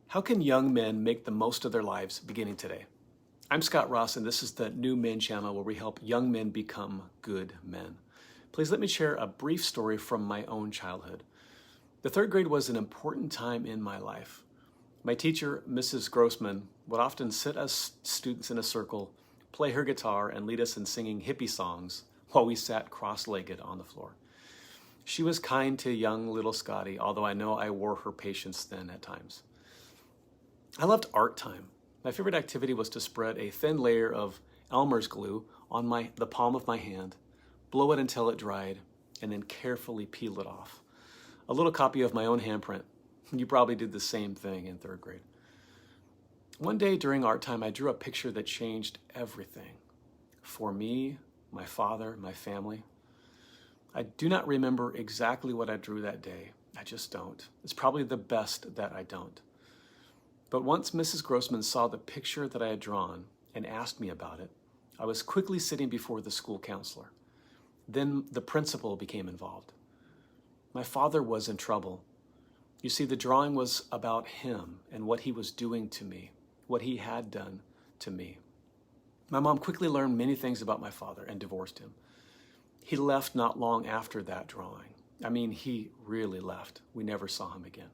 How can young men make the most of their lives beginning today? I'm Scott Ross, and this is the New Men channel where we help young men become good men. Please let me share a brief story from my own childhood. The third grade was an important time in my life. My teacher, Mrs. Grossman, would often sit us students in a circle, play her guitar, and lead us in singing hippie songs while we sat cross-legged on the floor. She was kind to young little Scotty, although I know I wore her patience thin at times. I loved art time. My favorite activity was to spread a thin layer of Elmer's glue on the palm of my hand, blow it until it dried, and then carefully peel it off. A little copy of my own handprint. You probably did the same thing in third grade. One day during art time, I drew a picture that changed everything. For me, my father, my family. I do not remember exactly what I drew that day. I just don't. It's probably the best that I don't. But once Mrs. Grossman saw the picture that I had drawn and asked me about it, I was quickly sitting before the school counselor. Then the principal became involved. My father was in trouble. You see, the drawing was about him and what he was doing to me, what he had done to me. My mom quickly learned many things about my father and divorced him. He left not long after that drawing. I mean, he really left. We never saw him again.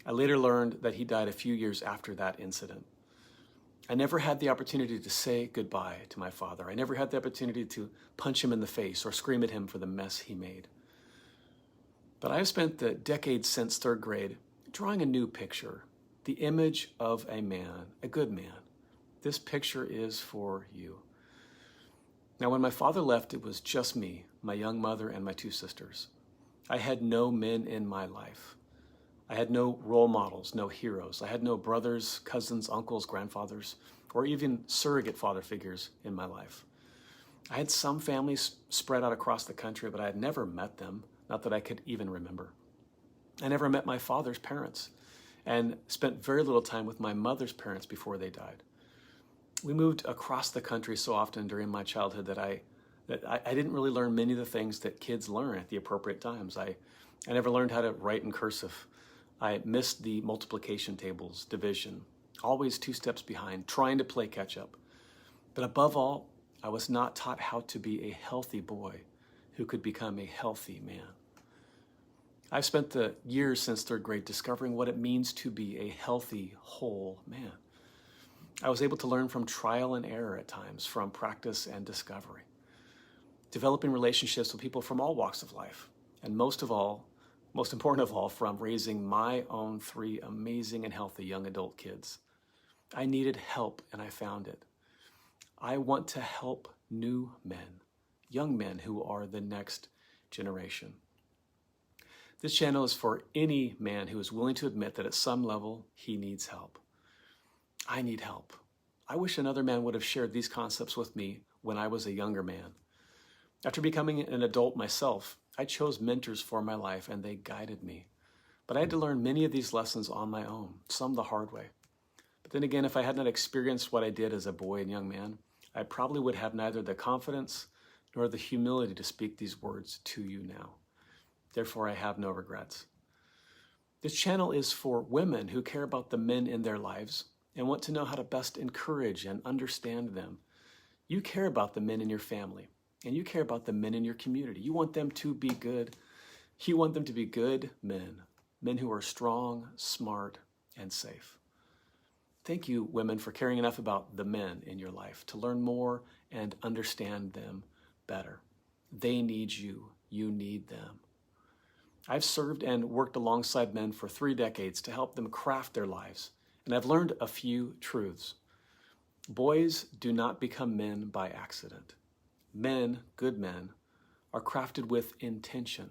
I later learned that he died a few years after that incident. I never had the opportunity to say goodbye to my father. I never had the opportunity to punch him in the face or scream at him for the mess he made. But I've spent the decades since third grade drawing a new picture, the image of a man, a good man. This picture is for you. Now, when my father left, it was just me, my young mother, and my two sisters. I had no men in my life. I had no role models, no heroes. I had no brothers, cousins, uncles, grandfathers, or even surrogate father figures in my life. I had some families spread out across the country, but I had never met them, not that I could even remember. I never met my father's parents and spent very little time with my mother's parents before they died. We moved across the country so often during my childhood that I didn't really learn many of the things that kids learn at the appropriate times. I never learned how to write in cursive. I missed the multiplication tables, division, always 2 steps behind, trying to play catch up. But above all, I was not taught how to be a healthy boy who could become a healthy man. I've spent the years since third grade discovering what it means to be a healthy, whole man. I was able to learn from trial and error at times, from practice and discovery, developing relationships with people from all walks of life, and most important of all, from raising my own 3 amazing and healthy young adult kids. I needed help, and I found it. I want to help new men, young men who are the next generation. This channel is for any man who is willing to admit that at some level he needs help. I need help. I wish another man would have shared these concepts with me when I was a younger man. After becoming an adult myself, I chose mentors for my life and they guided me. But I had to learn many of these lessons on my own, some the hard way. But then again, if I had not experienced what I did as a boy and young man, I probably would have neither the confidence nor the humility to speak these words to you now. Therefore, I have no regrets. This channel is for women who care about the men in their lives and want to know how to best encourage and understand them. You care about the men in your family, and you care about the men in your community. You want them to be good. You want them to be good men, men who are strong, smart, and safe. Thank you, women, for caring enough about the men in your life to learn more and understand them better. They need you. You need them. I've served and worked alongside men for 3 decades to help them craft their lives, and I've learned a few truths. Boys do not become men by accident. Men, good men, are crafted with intention.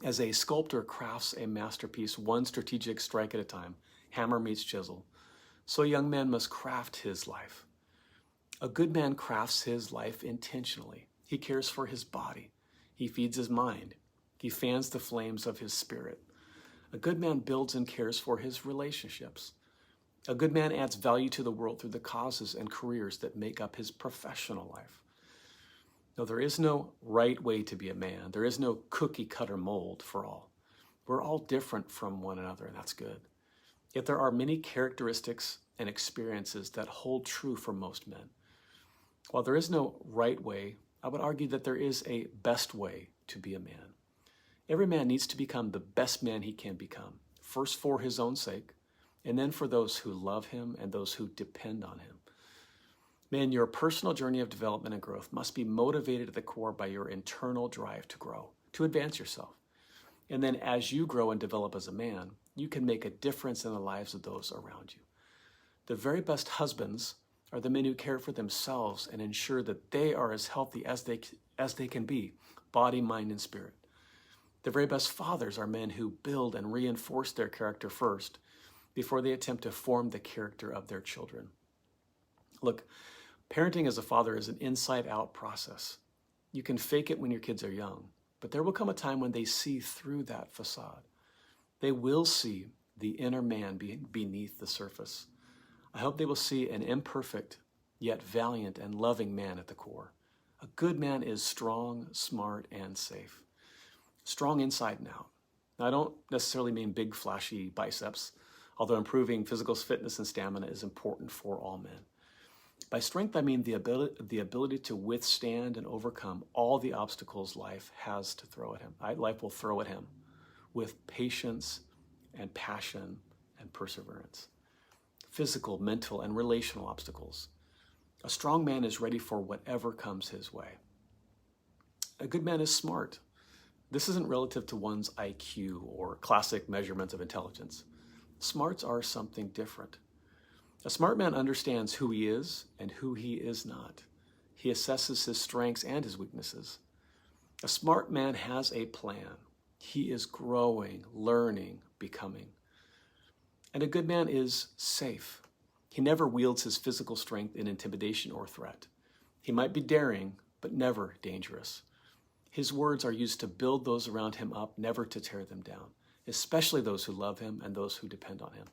As a sculptor crafts a masterpiece, one strategic strike at a time, hammer meets chisel, so a young man must craft his life. A good man crafts his life intentionally. He cares for his body. He feeds his mind. He fans the flames of his spirit. A good man builds and cares for his relationships. A good man adds value to the world through the causes and careers that make up his professional life. No, there is no right way to be a man. There is no cookie cutter mold for all. We're all different from one another, and that's good. Yet there are many characteristics and experiences that hold true for most men. While there is no right way, I would argue that there is a best way to be a man. Every man needs to become the best man he can become, first for his own sake, and then for those who love him and those who depend on him. Man, your personal journey of development and growth must be motivated at the core by your internal drive to grow, to advance yourself. And then as you grow and develop as a man, you can make a difference in the lives of those around you. The very best husbands are the men who care for themselves and ensure that they are as healthy as they can be, body, mind, and spirit. The very best fathers are men who build and reinforce their character first before they attempt to form the character of their children. Look, parenting as a father is an inside-out process. You can fake it when your kids are young, but there will come a time when they see through that facade. They will see the inner man beneath the surface. I hope they will see an imperfect, yet valiant and loving man at the core. A good man is strong, smart, and safe. Strong inside and out. Now, I don't necessarily mean big, flashy biceps, although improving physical fitness and stamina is important for all men. By strength, I mean the ability to withstand and overcome all the obstacles life has to throw at him. Life will throw at him with patience and passion and perseverance. Physical, mental, and relational obstacles. A strong man is ready for whatever comes his way. A good man is smart. This isn't relative to one's IQ or classic measurements of intelligence. Smarts are something different. A smart man understands who he is and who he is not. He assesses his strengths and his weaknesses. A smart man has a plan. He is growing, learning, becoming. And a good man is safe. He never wields his physical strength in intimidation or threat. He might be daring, but never dangerous. His words are used to build those around him up, never to tear them down, especially those who love him and those who depend on him.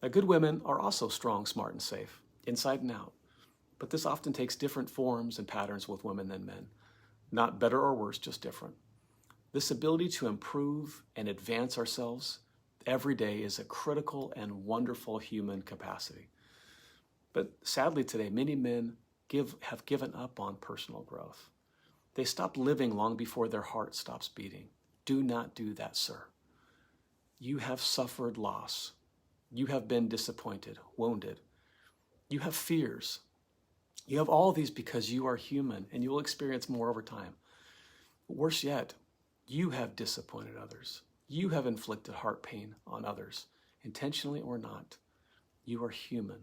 Now, good women are also strong, smart, and safe, inside and out. But this often takes different forms and patterns with women than men. Not better or worse, just different. This ability to improve and advance ourselves every day is a critical and wonderful human capacity. But sadly today, many men have given up on personal growth. They stop living long before their heart stops beating. Do not do that, sir. You have suffered loss. You have been disappointed, wounded. You have fears. You have all these because you are human and you will experience more over time. Worse yet, you have disappointed others. You have inflicted heart pain on others, intentionally or not. You are human.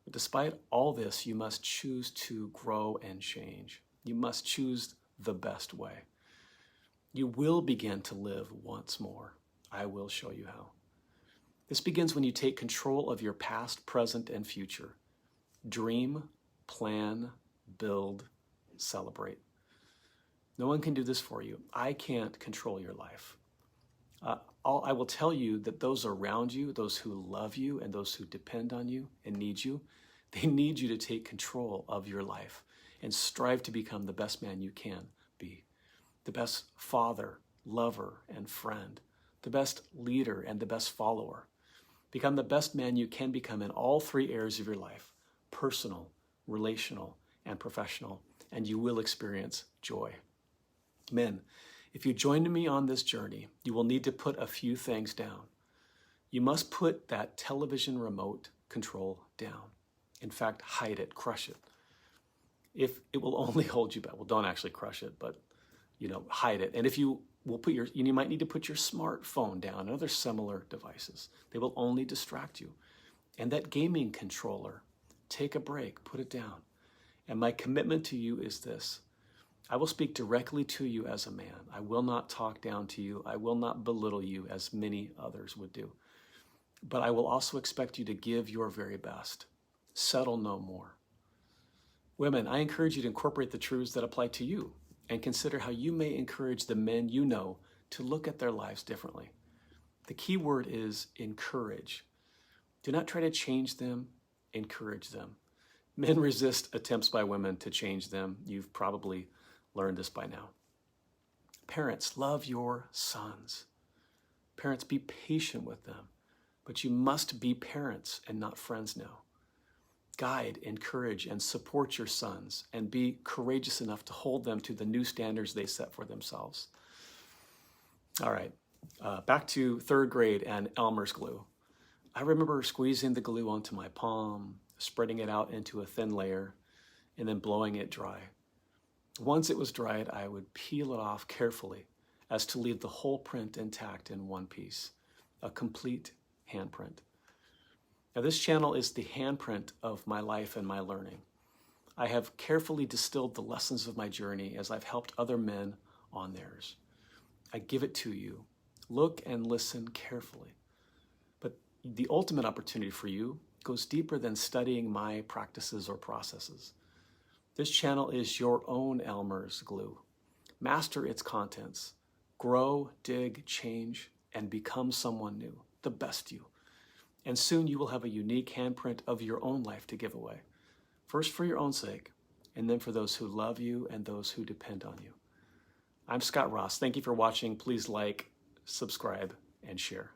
But despite all this, you must choose to grow and change. You must choose the best way. You will begin to live once more. I will show you how. This begins when you take control of your past, present, and future. Dream, plan, build, celebrate. No one can do this for you. I can't control your life. I will tell you that those around you, those who love you and those who depend on you and need you, they need you to take control of your life and strive to become the best man you can be. The best father, lover, and friend. The best leader and the best follower. Become the best man you can become in all three areas of your life: personal, relational, and professional, and you will experience joy. Men, if you join me on this journey, you will need to put a few things down. You must put that television remote control down. In fact, hide it, crush it. If it will only hold you back, well, don't actually crush it, but hide it. And if you will you might need to put your smartphone down and other similar devices. They will only distract you. And that gaming controller, take a break, put it down. And my commitment to you is this: I will speak directly to you as a man. I will not talk down to you. I will not belittle you as many others would do. But I will also expect you to give your very best. Settle no more. Women, I encourage you to incorporate the truths that apply to you and consider how you may encourage the men you know to look at their lives differently. The key word is encourage. Do not try to change them, encourage them. Men resist attempts by women to change them. You've probably learned this by now. Parents, love your sons. Parents, be patient with them. but you must be parents and not friends now. Guide, encourage, and support your sons, and be courageous enough to hold them to the new standards they set for themselves. All right, back to third grade and Elmer's glue. I remember squeezing the glue onto my palm, spreading it out into a thin layer, and then blowing it dry. Once it was dried, I would peel it off carefully as to leave the whole print intact in one piece, a complete handprint. Now, this channel is the handprint of my life and my learning. I have carefully distilled the lessons of my journey as I've helped other men on theirs. I give it to you. Look and listen carefully. But the ultimate opportunity for you goes deeper than studying my practices or processes. This channel is your own Elmer's glue. Master its contents. Grow, dig, change, and become someone new, the best you. And soon you will have a unique handprint of your own life to give away. First for your own sake, and then for those who love you and those who depend on you. I'm Scott Ross. Thank you for watching. Please like, subscribe, and share.